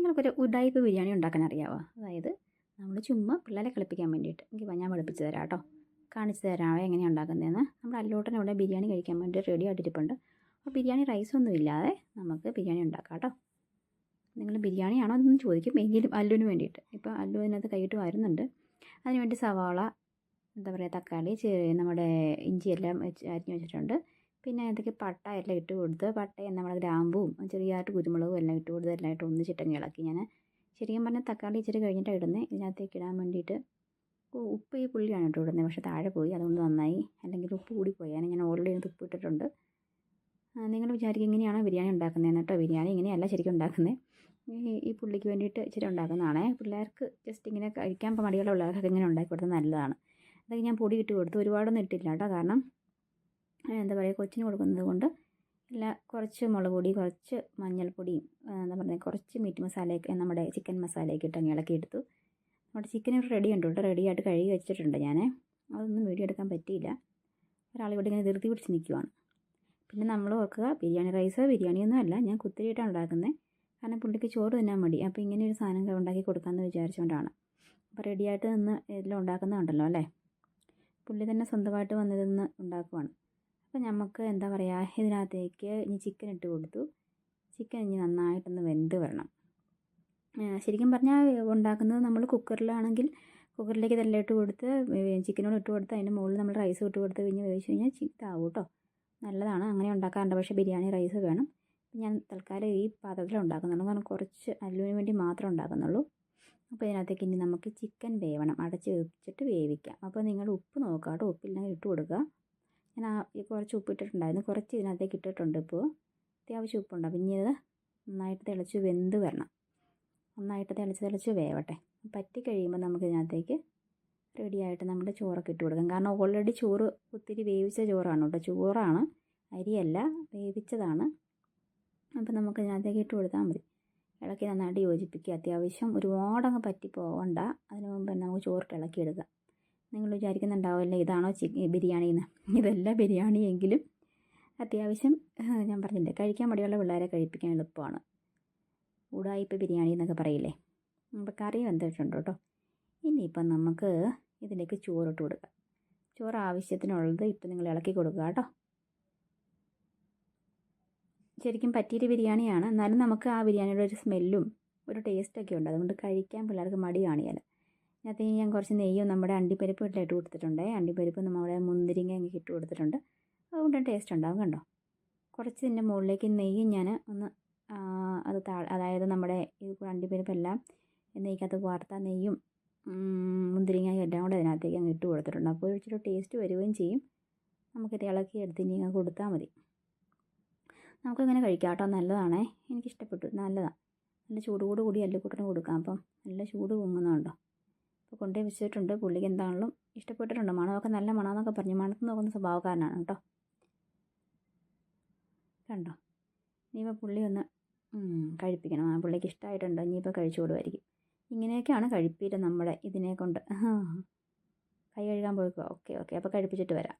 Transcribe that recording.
നിങ്ങൾക്കൊരു ഉഡായിപ്പ് ബിരിയാണി ഉണ്ടാക്കാൻ അറിയാമോ? അതായത് നമ്മൾ ചുമ്മാ പിള്ളേരെ കളിപ്പിക്കാൻ വേണ്ടിയിട്ട്. എങ്കിൽ ഞാൻ പഠിപ്പിച്ച് തരാം കേട്ടോ. കാണിച്ച് തരാമോ എങ്ങനെയാണ് ഉണ്ടാക്കുന്നതെന്ന്. നമ്മുടെ അല്ലോട്ടൻ ഇവിടെ ബിരിയാണി കഴിക്കാൻ വേണ്ടി റെഡി ആയിട്ടിരിപ്പുണ്ട്. അപ്പോൾ ബിരിയാണി റൈസൊന്നും ഇല്ലാതെ നമുക്ക് ബിരിയാണി ഉണ്ടാക്കാം കേട്ടോ. നിങ്ങൾ ബിരിയാണിയാണോ എന്നൊന്നും ചോദിക്കും, എങ്കിലും അല്ലുവിന് വേണ്ടിയിട്ട്. ഇപ്പോൾ അല്ലു അതിനകത്ത് കൈയിട്ട് വരുന്നുണ്ട്. അതിനുവേണ്ടി സവാള, എന്താ പറയുക, തക്കാളി, നമ്മുടെ ഇഞ്ചിയെല്ലാം അരിഞ്ഞ് വെച്ചിട്ടുണ്ട്. പിന്നെ അതിലേക്ക് പട്ട എല്ലാം ഇട്ട് കൊടുത്ത്, പട്ടയും നമ്മുടെ ഗ്രാമ്പും ചെറിയതായിട്ട് കുരുമുളകും എല്ലാം ഇട്ട് കൊടുത്ത് എല്ലാം ഇട്ട് ഒന്നിച്ചിട്ടങ്ങ് ഇളക്കി. ഞാൻ ശരിക്കും പറഞ്ഞാൽ തക്കാളി ഇച്ചിരി കഴിഞ്ഞിട്ടാണ് ഇടുന്നത്. ഇതിനകത്തേക്ക് ഇടാൻ വേണ്ടിയിട്ട് ഉപ്പ് ഈ പുള്ളിയാണ് ഇട്ട് ഇടുന്നത്, പക്ഷേ താഴെ പോയി, അതുകൊണ്ട് നന്നായി. അല്ലെങ്കിൽ ഉപ്പ് കൂടി പോയാൽ ഞാൻ ഓൾറെഡി ഉപ്പ് ഇട്ടിട്ടുണ്ട്. നിങ്ങൾ വിചാരിക്കും ഇങ്ങനെയാണോ ബിരിയാണി ഉണ്ടാക്കുന്നതെന്ന് കേട്ടോ. ബിരിയാണി ഇങ്ങനെയല്ല ശരിക്കും ഉണ്ടാക്കുന്നത്. ഈ പുള്ളിക്ക് വേണ്ടിയിട്ട് ഇച്ചിരി ഉണ്ടാക്കുന്നതാണേ. പിള്ളേർക്ക് ജസ്റ്റ് ഇങ്ങനെ കഴിക്കാൻ മടിയുള്ള പിള്ളേർക്കൊക്കെ ഇങ്ങനെ ഉണ്ടാക്കി കൊടുത്താൽ നല്ലതാണ്. അതൊക്കെ ഞാൻ പൊടി ഇട്ട് കൊടുത്തു, ഒരുപാടൊന്നും ഇട്ടില്ല കേട്ടോ. കാരണം എന്താ പറയുക, കൊച്ചിന് കൊടുക്കുന്നത് കൊണ്ട് കുറച്ച് മുളക് പൊടി, കുറച്ച് മഞ്ഞൾപ്പൊടിയും, എന്താ പറയുക, കുറച്ച് മീറ്റ് മസാലയൊക്കെ, നമ്മുടെ ചിക്കൻ മസാലയൊക്കെ ഇട്ട് അങ്ങ് ഇളക്കിയെടുത്തു. നമ്മുടെ ചിക്കൻ ഇവിടെ റെഡി ഉണ്ട് കേട്ടോ, റെഡിയായിട്ട് കഴുകി വെച്ചിട്ടുണ്ട് ഞാൻ. അതൊന്നും വീഡിയോ എടുക്കാൻ പറ്റിയില്ല, ഒരാളിവിടെ ഇങ്ങനെ ധൃതി പിടിച്ച് നിൽക്കുവാണ്. പിന്നെ നമ്മൾ ഓർക്കുക, ബിരിയാണി റൈസ് ബിരിയാണിയൊന്നും അല്ല, ഞാൻ കുത്തിരിയിട്ടാണ് ഉണ്ടാക്കുന്നത്. കാരണം പുള്ളിക്ക് ചോറ് തിന്നാൻ മടി. അപ്പോൾ ഇങ്ങനെ ഒരു സാധനം ഉണ്ടാക്കി കൊടുക്കാമെന്ന് വിചാരിച്ചുകൊണ്ടാണ്. അപ്പോൾ റെഡിയായിട്ട് നിന്ന് എല്ലാം ഉണ്ടാക്കുന്നതുണ്ടല്ലോ അല്ലേ. പുള്ളി തന്നെ സ്വന്തമായിട്ട് വന്നിരുന്ന് ഉണ്ടാക്കുവാണ്. അപ്പോൾ നമുക്ക് എന്താ പറയുക, ഇതിനകത്തേക്ക് ഇനി ചിക്കൻ ഇട്ട് കൊടുത്തു. ചിക്കൻ ഇനി നന്നായിട്ടൊന്ന് വെന്ത് വരണം. ശരിക്കും പറഞ്ഞാൽ ഉണ്ടാക്കുന്നത് നമ്മൾ കുക്കറിലാണെങ്കിൽ കുക്കറിലേക്ക് ഇതെല്ലാം ഇട്ട് കൊടുത്ത് ചിക്കനോട് ഇട്ട് കൊടുത്ത് അതിൻ്റെ മുകളിൽ നമ്മൾ റൈസ് ഇട്ട് കൊടുത്ത് കഴിഞ്ഞ് വേവിച്ച് കഴിഞ്ഞാൽ ഇതാവും കേട്ടോ. നല്ലതാണ്, അങ്ങനെ ഉണ്ടാക്കാറുണ്ട്. പക്ഷേ ബിരിയാണി റൈസ് വേണം. ഞാൻ തൽക്കാലം ഈ പാത്രത്തിലാണ് ഉണ്ടാക്കുന്നുള്ളൂ, കാരണം കുറച്ച് അല്ലുവിന് വേണ്ടി മാത്രമേ ഉണ്ടാക്കുന്നുള്ളൂ. അപ്പോൾ ഇതിനകത്തേക്ക് ഇനി നമുക്ക് ചിക്കൻ വേവണം, അടച്ച് വെച്ചിട്ട് വേവിക്കാം. അപ്പോൾ നിങ്ങൾ ഉപ്പ് നോക്കുക കേട്ടോ, ഉപ്പില്ലെങ്കിൽ ഇട്ട് കൊടുക്കുക. ഞാൻ കുറച്ച് ഉപ്പിട്ടിട്ടുണ്ടായിരുന്നു, കുറച്ച് ഇതിനകത്തേക്ക് ഇട്ടിട്ടുണ്ട്. ഇപ്പോൾ അത്യാവശ്യം ഉപ്പുണ്ട്. അപ്പം ഇനി ഇത് നന്നായിട്ട് തിളച്ച് വെന്ത് വരണം. നന്നായിട്ട് തിളച്ച് വേവട്ടെ. പറ്റി കഴിയുമ്പോൾ നമുക്ക് ഇതിനകത്തേക്ക് റെഡിയായിട്ട് നമ്മുടെ ചോറൊക്കെ ഇട്ട് കൊടുക്കാം. കാരണം ഓൾറെഡി ചോറ് ഒത്തിരി വേവിച്ച ചോറാണ് കേട്ടോ, ചോറാണ്, അരിയല്ല, വേവിച്ചതാണ്. അപ്പോൾ നമുക്ക് ഇതിനകത്തേക്ക് ഇട്ട് കൊടുത്താൽ മതി. ഇളക്കി നന്നായിട്ട് യോജിപ്പിക്കുക. അത്യാവശ്യം ഒരുപാടങ്ങ് പറ്റി പോകണ്ട. അതിന് മുമ്പ് നമുക്ക് ചോറിട്ട് ഇളക്കിയെടുക്കുക. നിങ്ങൾ വിചാരിക്കുന്നുണ്ടാവില്ല ഇതാണോ ബിരിയാണിന്ന്. ഇതല്ല ബിരിയാണി, എങ്കിലും അത്യാവശ്യം ഞാൻ പറഞ്ഞില്ലേ, കഴിക്കാൻ മടിയുള്ള പിള്ളേരെ കഴിപ്പിക്കാൻ എളുപ്പമാണ്. ഉഡായിപ്പ് ബിരിയാണി എന്നൊക്കെ പറയില്ലേ. അപ്പോൾ കറി വെന്തിട്ടുണ്ട് കേട്ടോ. ഇനിയിപ്പം നമുക്ക് ഇതിലേക്ക് ചോറിട്ട് കൊടുക്കാം. ചോറ് ആവശ്യത്തിനുള്ളത് ഇട്ട് നിങ്ങൾ ഇളക്കി കൊടുക്കുക കേട്ടോ. ശരിക്കും പറ്റിയൊരു ബിരിയാണിയാണ്, എന്നാലും നമുക്ക് ആ ബിരിയാണിയുടെ ഒരു സ്മെല്ലും ഒരു ടേസ്റ്റൊക്കെ ഉണ്ട്. അതുകൊണ്ട് കഴിക്കാൻ പിള്ളേർക്ക് മടി കാണിയാൽ. അതിനകത്ത് ഞാൻ കുറച്ച് നെയ്യും നമ്മുടെ അണ്ടിപ്പരിപ്പ് ഇട്ട് കൊടുത്തിട്ടുണ്ട്. അണ്ടിപ്പരിപ്പ് നമ്മുടെ മുന്തിരിങ്ങ ഇട്ട് കൊടുത്തിട്ടുണ്ട്. അതുകൊണ്ട് ടേസ്റ്റ് ഉണ്ടാവും കണ്ടോ. കുറച്ച് ഇതിൻ്റെ മുകളിലേക്ക് നെയ്യും ഞാൻ ഒന്ന് അതായത് നമ്മുടെ ഈ അണ്ടിപ്പരിപ്പെല്ലാം നെയ്ക്കകത്ത് വാർത്ത നെയ്യും മുന്തിരിങ്ങയും എല്ലാം കൂടെ അതിനകത്തേക്ക് അങ്ങ് ഇട്ട് കൊടുത്തിട്ടുണ്ട്. അപ്പോൾ ഇച്ചിരി ടേസ്റ്റ് വരികയും ചെയ്യും. നമുക്കിത് ഇളക്കി എടുത്ത് ഇനി അങ്ങ് കൊടുത്താൽ മതി. നമുക്കിങ്ങനെ കഴിക്കാം കേട്ടോ, നല്ലതാണേ, എനിക്കിഷ്ടപ്പെട്ടു, നല്ലതാണ്. നല്ല ചൂടോട് കൂടി അല്ലിക്കുട്ടന് കൊടുക്കാം. അപ്പം നല്ല ചൂട് പൊങ്ങുന്നുണ്ടോ. അപ്പോൾ കൊണ്ടുപോയി വെച്ചിട്ടുണ്ട്. പുള്ളിക്ക് എന്താണെങ്കിലും ഇഷ്ടപ്പെട്ടിട്ടുണ്ട്. മണമൊക്കെ നല്ല മണമെന്നൊക്കെ പറഞ്ഞ് മണത്ത് നോക്കുന്ന സ്വഭാവക്കാരനാണ് കേട്ടോ. കണ്ടോ. ഇനിയിപ്പോൾ പുള്ളി ഒന്ന് കഴിപ്പിക്കണം. ആ പുള്ളിക്ക് ഇഷ്ടമായിട്ടുണ്ട്. ഇനിയിപ്പോൾ കഴിച്ചു കൊടുക്കുമായിരിക്കും. ഇങ്ങനെയൊക്കെയാണ് കഴിപ്പീര് നമ്മുടെ ഇതിനെ കൊണ്ട്. കൈ കഴുകാൻ പോയിക്കോ. ഓക്കെ അപ്പോൾ കഴിപ്പിച്ചിട്ട് വരാം.